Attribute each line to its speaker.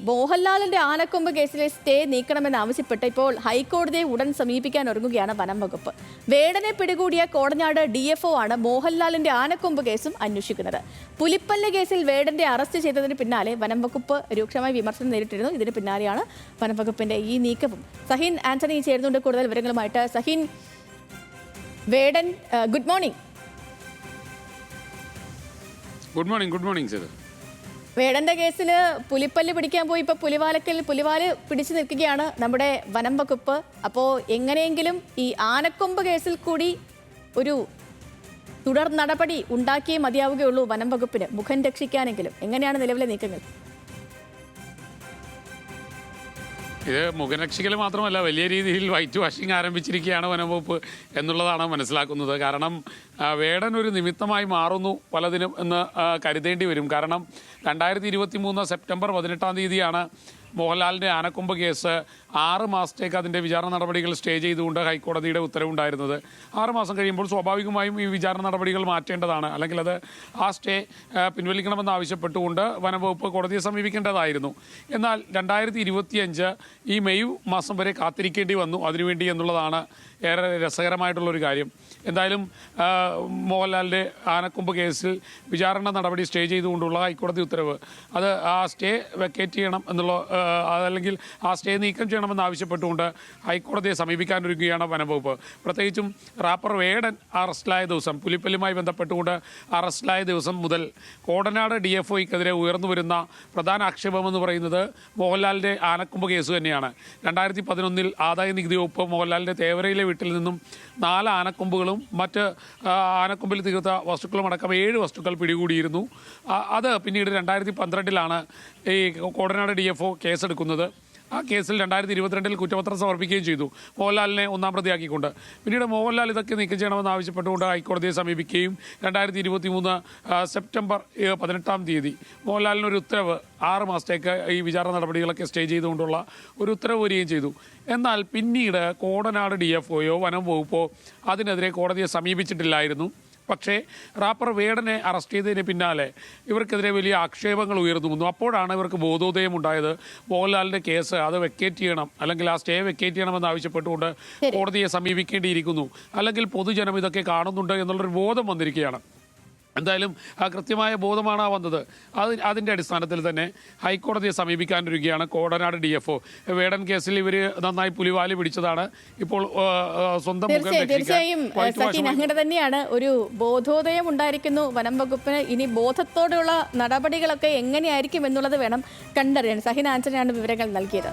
Speaker 1: മോഹൻലാലിന്റെ ആനക്കൊമ്പ് കേസിലെ സ്റ്റേ നീക്കണമെന്നാവശ്യപ്പെട്ട് ഇപ്പോൾ ഹൈക്കോടതിയെ ഉടൻ സമീപിക്കാൻ ഒരുങ്ങുകയാണ് വനം വകുപ്പ്. വേടനെ പിടികൂടിയ കോടനാട് DFO ആണ് മോഹൻലാലിന്റെ ആനക്കൊമ്പ് കേസും അന്വേഷിക്കുന്നത്. പുലിപ്പല്ല് കേസിൽ വേടന്റെ അറസ്റ്റ് ചെയ്തതിന് പിന്നാലെ വനം വകുപ്പ് രൂക്ഷമായ വിമർശനം നേരിട്ടിരുന്നു. ഇതിന് പിന്നാലെയാണ് വനം വകുപ്പിന്റെ ഈ നീക്കവും. സഹീൻ ആന്റണി ചേരുന്നുണ്ട് കൂടുതൽ വിവരങ്ങളുമായിട്ട്. Saheen, Vedan, good morning.
Speaker 2: Good morning sir.
Speaker 1: വേടന്റെ കേസിൽ പുലിപ്പല്ല് പിടിക്കാൻ പോയി ഇപ്പോൾ പുലിവാല് പിടിച്ചു നിൽക്കുകയാണ് നമ്മുടെ വനം വകുപ്പ്. അപ്പോൾ എങ്ങനെയെങ്കിലും ഈ ആനക്കൊമ്പ് കേസിൽ കൂടി ഒരു തുടർ നടപടി ഉണ്ടാക്കിയേ മതിയാവുകയുള്ളൂ വനം വകുപ്പിന്, മുഖം രക്ഷിക്കാനെങ്കിലും. എങ്ങനെയാണ് നിലവിലെ നീക്കങ്ങൾ?
Speaker 2: ഇത് മുഖരക്ഷകൾ മാത്രമല്ല, വലിയ രീതിയിൽ വൈറ്റ് വാഷിംഗ് ആരംഭിച്ചിരിക്കുകയാണ് വനംവകുപ്പ് എന്നുള്ളതാണ് മനസ്സിലാക്കുന്നത്. കാരണം വേടൻ ഒരു നിമിത്തമായി മാറുന്നു പലതിനും എന്ന് കരുതേണ്ടി വരും. കാരണം 2023 സെപ്റ്റംബർ 18 മോഹൻലാലിൻ്റെ ആനക്കൊമ്പ് കേസ് 6 മാസത്തേക്ക് അതിൻ്റെ വിചാരണ നടപടികൾ സ്റ്റേ ചെയ്തുകൊണ്ട് ഹൈക്കോടതിയുടെ ഉത്തരവുണ്ടായിരുന്നത്. 6 മാസം കഴിയുമ്പോൾ സ്വാഭാവികമായും ഈ വിചാരണ നടപടികൾ മാറ്റേണ്ടതാണ്, അല്ലെങ്കിൽ അത് ആ സ്റ്റേ പിൻവലിക്കണമെന്ന് ആവശ്യപ്പെട്ടുകൊണ്ട് വനംവകുപ്പ് കോടതിയെ സമീപിക്കേണ്ടതായിരുന്നു. എന്നാൽ 2025 ഈ മെയ് മാസം വരെ കാത്തിരിക്കേണ്ടി വന്നു അതിനുവേണ്ടി എന്നുള്ളതാണ് ഏറെ രസകരമായിട്ടുള്ളൊരു കാര്യം. എന്തായാലും മോഹൻലാലിൻ്റെ ആനക്കൊമ്പ് കേസിൽ വിചാരണ നടപടി സ്റ്റേ ചെയ്തുകൊണ്ടുള്ള ഹൈക്കോടതി ഉത്തരവ്, അത് ആ സ്റ്റേ വെക്കേറ്റ് ചെയ്യണം എന്നുള്ള, അതല്ലെങ്കിൽ ആ സ്റ്റേ നീക്കം ചെയ്യണമെന്ന് ആവശ്യപ്പെട്ടുകൊണ്ട് ഹൈക്കോടതിയെ സമീപിക്കാനൊരുങ്ങുകയാണ് വനംവകുപ്പ്. പ്രത്യേകിച്ചും റാപ്പർ വേടൻ അറസ്റ്റിലായ ദിവസം, പുലിപ്പല്ലുമായി ബന്ധപ്പെട്ടുകൊണ്ട് അറസ്റ്റിലായ ദിവസം മുതൽ കോടനാട് DFOയ്ക്കെതിരെ ഉയർന്നു വരുന്ന പ്രധാന ആക്ഷേപമെന്ന് പറയുന്നത് മോഹൻലാലിൻ്റെ ആനക്കൊമ്പ് കേസ് തന്നെയാണ്. 2011 ആദായ നികുതി വകുപ്പ് മോഹൻലാലിൻ്റെ തേവരയിലെ വീട്ടിൽ നിന്നും 4 ആനക്കൊമ്പുകളും മറ്റ് ആനക്കൊമ്പിൽ തീർത്ത വസ്തുക്കളും അടക്കം 7 വസ്തുക്കൾ പിടികൂടിയിരുന്നു. അത് പിന്നീട് 2012 ഈ കോടനാട് DFO കേസെടുക്കുന്നത്. ആ കേസിൽ 2022 കുറ്റപത്രം സമർപ്പിക്കുകയും ചെയ്തു, മോഹൻലാലിനെ 1-ാം പ്രതിയാക്കിക്കൊണ്ട്. പിന്നീട് മോഹൻലാൽ ഇതൊക്കെ നീക്കം ചെയ്യണമെന്ന് ആവശ്യപ്പെട്ടുകൊണ്ട് ഹൈക്കോടതിയെ സമീപിക്കുകയും 2023 സെപ്റ്റംബർ 18 മോഹൻലാലിനൊരു ഉത്തരവ് 6 മാസത്തേക്ക് ഈ വിചാരണ നടപടികളൊക്കെ സ്റ്റേ ചെയ്തുകൊണ്ടുള്ള ഒരു ഉത്തരവ് വരികയും ചെയ്തു. എന്നാൽ പിന്നീട് കോടനാട് DFOയോ വനം വകുപ്പോ അതിനെതിരെ കോടതിയെ സമീപിച്ചിട്ടില്ലായിരുന്നു. പക്ഷേ റാപ്പർ വേടനെ അറസ്റ്റ് ചെയ്തതിന് പിന്നാലെ ഇവർക്കെതിരെ വലിയ ആക്ഷേപങ്ങൾ ഉയർന്നു വന്നു. അപ്പോഴാണ് ഇവർക്ക് ബോധോദയം ഉണ്ടായത്. മോഹൻലാലിൻ്റെ കേസ് അത് വെക്കേറ്റ് ചെയ്യണം, അല്ലെങ്കിൽ ആ സ്റ്റേ വെക്കേറ്റ് ചെയ്യണമെന്ന് ആവശ്യപ്പെട്ടുകൊണ്ട് കോടതിയെ സമീപിക്കേണ്ടിയിരിക്കുന്നു, അല്ലെങ്കിൽ പൊതുജനം ഇതൊക്കെ കാണുന്നുണ്ട് എന്നുള്ളൊരു ബോധം വന്നിരിക്കുകയാണ്. എന്തായാലും കൃത്യമായ ബോധമാണ് വന്നത്. അതിൻ്റെ അടിസ്ഥാനത്തിൽ തന്നെ ഹൈക്കോടതിയെ സമീപിക്കാനൊരുങ്ങുകയാണ് കോടനാട് DFO. വേടൻ കേസിൽ ഇവർ നന്നായി പുലിവാല് പിടിച്ചതാണ്. ഇപ്പോൾ സ്വന്തം
Speaker 1: തീർച്ചയായും അങ്ങനെ തന്നെയാണ്. ഒരു ബോധോദയം ഉണ്ടായിരിക്കുന്നു വനം വകുപ്പിന്. ഇനി ബോധത്തോടെയുള്ള നടപടികളൊക്കെ എങ്ങനെയായിരിക്കും എന്നുള്ളത് വേണം കണ്ടറിയാൻ. സഹിൻ ആന്റണിയാണ് വിവരങ്ങൾ നൽകിയത്.